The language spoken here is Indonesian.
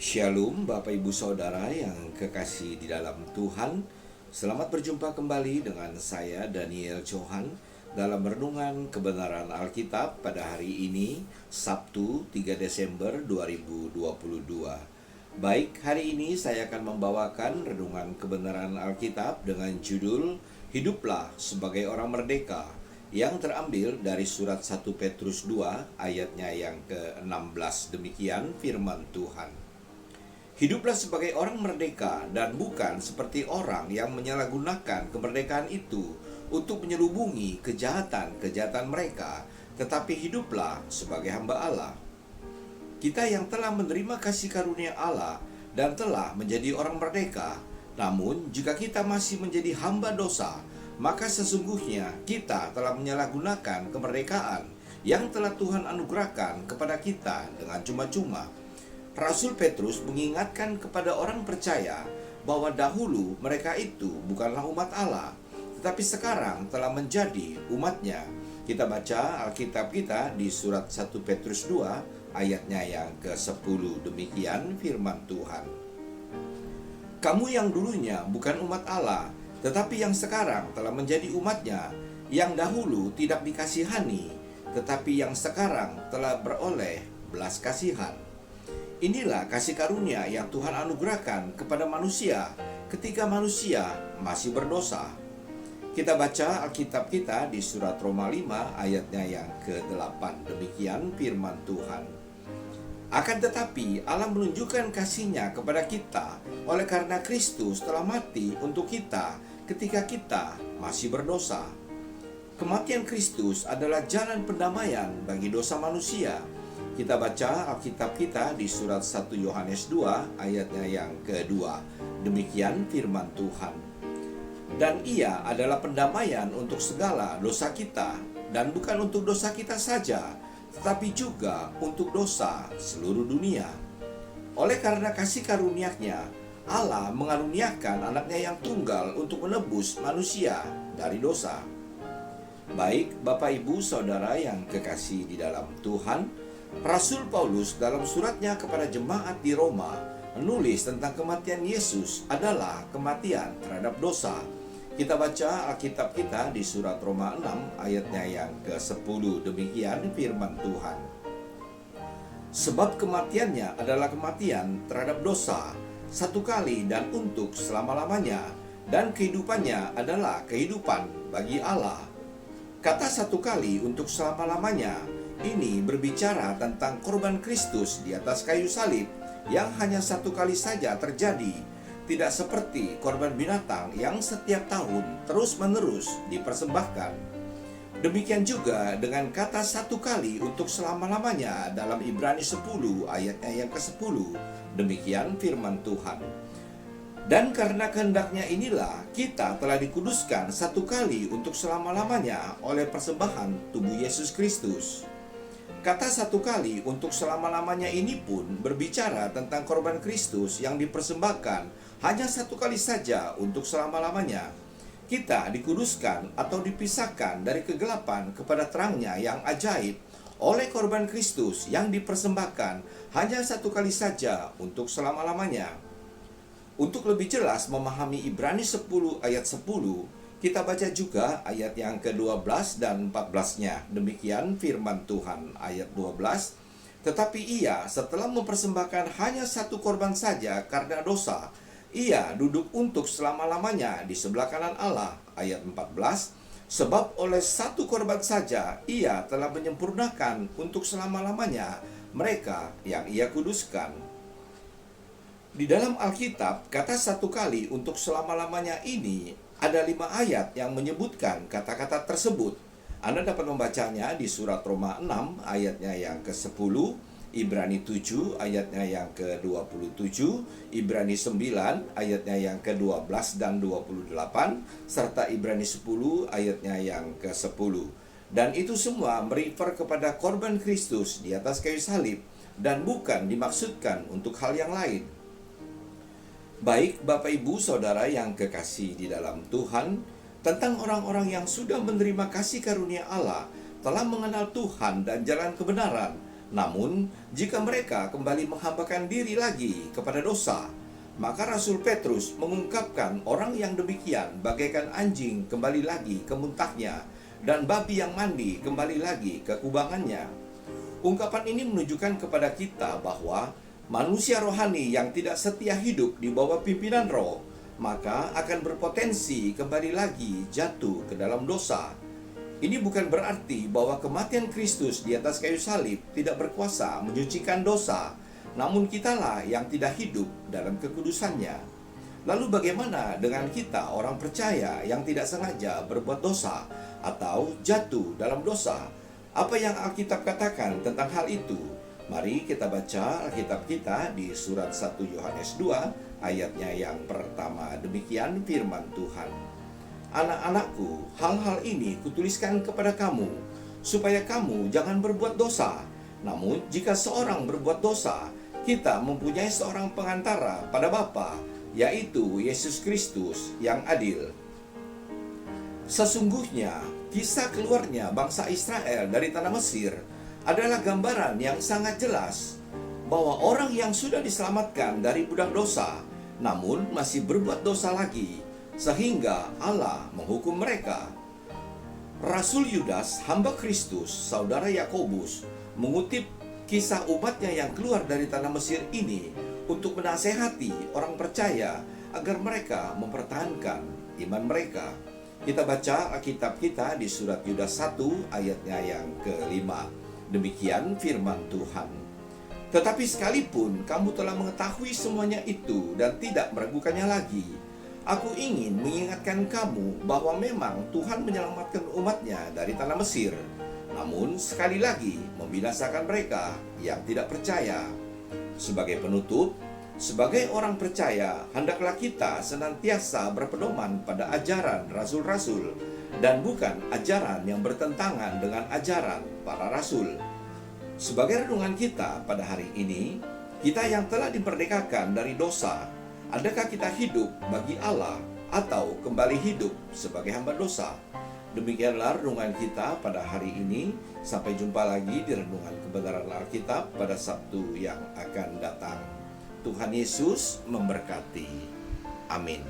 Shalom Bapak Ibu Saudara yang kekasih di dalam Tuhan. Selamat berjumpa kembali dengan saya Daniel Johan dalam renungan kebenaran Alkitab pada hari ini Sabtu 3 Desember 2022. Baik, hari ini saya akan membawakan renungan kebenaran Alkitab dengan judul Hiduplah sebagai orang merdeka, yang terambil dari surat 1 Petrus 2 ayatnya yang ke-16. Demikian firman Tuhan. Hiduplah sebagai orang merdeka dan bukan seperti orang yang menyalahgunakan kemerdekaan itu untuk menyelubungi kejahatan-kejahatan mereka, tetapi hiduplah sebagai hamba Allah. Kita yang telah menerima kasih karunia Allah dan telah menjadi orang merdeka, namun jika kita masih menjadi hamba dosa, maka sesungguhnya kita telah menyalahgunakan kemerdekaan yang telah Tuhan anugerahkan kepada kita dengan cuma-cuma. Rasul Petrus mengingatkan kepada orang percaya bahwa dahulu mereka itu bukanlah umat Allah, tetapi sekarang telah menjadi umatnya. Kita baca Alkitab kita di surat 1 Petrus 2 ayatnya yang ke-10. Demikian firman Tuhan. Kamu yang dulunya bukan umat Allah, tetapi yang sekarang telah menjadi umatnya, yang dahulu tidak dikasihani, tetapi yang sekarang telah beroleh belas kasihan. Inilah kasih karunia yang Tuhan anugerahkan kepada manusia ketika manusia masih berdosa. Kita baca Alkitab kita di surat Roma 5 ayatnya yang ke-8. Demikian firman Tuhan. Akan tetapi Allah menunjukkan kasih-Nya kepada kita oleh karena Kristus telah mati untuk kita ketika kita masih berdosa. Kematian Kristus adalah jalan pendamaian bagi dosa manusia. Kita baca Alkitab kita di surat 1 Yohanes 2 ayatnya yang kedua. Demikian firman Tuhan. Dan ia adalah pendamaian untuk segala dosa kita, dan bukan untuk dosa kita saja, tetapi juga untuk dosa seluruh dunia. Oleh karena kasih karunia-Nya, Allah mengaruniakan anaknya yang tunggal untuk menebus manusia dari dosa. Baik, Bapak Ibu Saudara yang kekasih di dalam Tuhan, Rasul Paulus dalam suratnya kepada jemaat di Roma menulis tentang kematian Yesus adalah kematian terhadap dosa. Kita baca Alkitab kita di surat Roma 6 ayatnya yang ke-10. Demikian firman Tuhan. Sebab kematiannya adalah kematian terhadap dosa satu kali dan untuk selama-lamanya, dan kehidupannya adalah kehidupan bagi Allah. Kata satu kali untuk selama-lamanya ini berbicara tentang korban Kristus di atas kayu salib yang hanya satu kali saja terjadi, tidak seperti korban binatang yang setiap tahun terus-menerus dipersembahkan. Demikian juga dengan kata satu kali untuk selama-lamanya dalam Ibrani 10 ayatnya yang ke-10. Demikian firman Tuhan. Dan karena kehendaknya inilah kita telah dikuduskan satu kali untuk selama-lamanya oleh persembahan tubuh Yesus Kristus. Kata satu kali untuk selama-lamanya ini pun berbicara tentang korban Kristus yang dipersembahkan hanya satu kali saja untuk selama-lamanya. Kita dikuduskan atau dipisahkan dari kegelapan kepada terangnya yang ajaib oleh korban Kristus yang dipersembahkan hanya satu kali saja untuk selama-lamanya. Untuk lebih jelas memahami Ibrani 10 ayat 10, kita baca juga ayat yang ke-12 dan 14-nya. Demikian firman Tuhan ayat 12. Tetapi ia setelah mempersembahkan hanya satu korban saja karena dosa, ia duduk untuk selama-lamanya di sebelah kanan Allah. Ayat 14. Sebab oleh satu korban saja ia telah menyempurnakan untuk selama-lamanya mereka yang ia kuduskan. Di dalam Alkitab, kata satu kali untuk selama-lamanya ini ada 5 ayat yang menyebutkan kata-kata tersebut. Anda dapat membacanya di surat Roma 6 ayatnya yang ke-10, Ibrani 7 ayatnya yang ke-27, Ibrani 9 ayatnya yang ke-12 dan 28, serta Ibrani 10 ayatnya yang ke-10. Dan itu semua merefer kepada korban Kristus di atas kayu salib dan bukan dimaksudkan untuk hal yang lain. Baik, Bapak Ibu Saudara yang kekasih di dalam Tuhan, tentang orang-orang yang sudah menerima kasih karunia Allah, telah mengenal Tuhan dan jalan kebenaran, Namun, jika mereka kembali menghambakan diri lagi kepada dosa, maka Rasul Petrus mengungkapkan orang yang demikian bagaikan anjing kembali lagi ke muntahnya, dan babi yang mandi kembali lagi ke kubangannya. Ungkapan ini menunjukkan kepada kita bahwa manusia rohani yang tidak setia hidup di bawah pimpinan roh, maka akan berpotensi kembali lagi jatuh ke dalam dosa. Ini bukan berarti bahwa kematian Kristus di atas kayu salib tidak berkuasa menyucikan dosa, namun kitalah yang tidak hidup dalam kekudusannya. Lalu bagaimana dengan kita orang percaya yang tidak sengaja berbuat dosa atau jatuh dalam dosa? Apa yang Alkitab katakan tentang hal itu? Mari kita baca Alkitab kita di surat 1 Yohanes 2 ayatnya yang pertama. Demikian firman Tuhan. Anak-anakku, hal-hal ini kutuliskan kepada kamu, supaya kamu jangan berbuat dosa. Namun, jika seorang berbuat dosa, kita mempunyai seorang pengantara pada Bapa, yaitu Yesus Kristus yang adil. Sesungguhnya, kisah keluarnya bangsa Israel dari tanah Mesir adalah gambaran yang sangat jelas bahwa orang yang sudah diselamatkan dari budak dosa, namun masih berbuat dosa lagi, sehingga Allah menghukum mereka. Rasul Yudas, hamba Kristus, saudara Yakobus, mengutip kisah umatnya yang keluar dari tanah Mesir ini untuk menasehati orang percaya agar mereka mempertahankan iman mereka. Kita baca Alkitab kita di surat Yudas 1 ayatnya yang kelima. Demikian firman Tuhan. Tetapi sekalipun kamu telah mengetahui semuanya itu dan tidak meragukannya lagi, aku ingin mengingatkan kamu bahwa memang Tuhan menyelamatkan umatnya dari tanah Mesir, namun sekali lagi membinasakan mereka yang tidak percaya. Sebagai penutup, sebagai orang percaya, hendaklah kita senantiasa berpedoman pada ajaran rasul-rasul dan bukan ajaran yang bertentangan dengan ajaran para rasul. Sebagai renungan kita pada hari ini, kita yang telah diperdekakan dari dosa, adakah kita hidup bagi Allah atau kembali hidup sebagai hamba dosa? Demikianlah renungan kita pada hari ini. Sampai jumpa lagi di renungan kebenaran Alkitab pada Sabtu yang akan datang. Tuhan Yesus memberkati. Amin.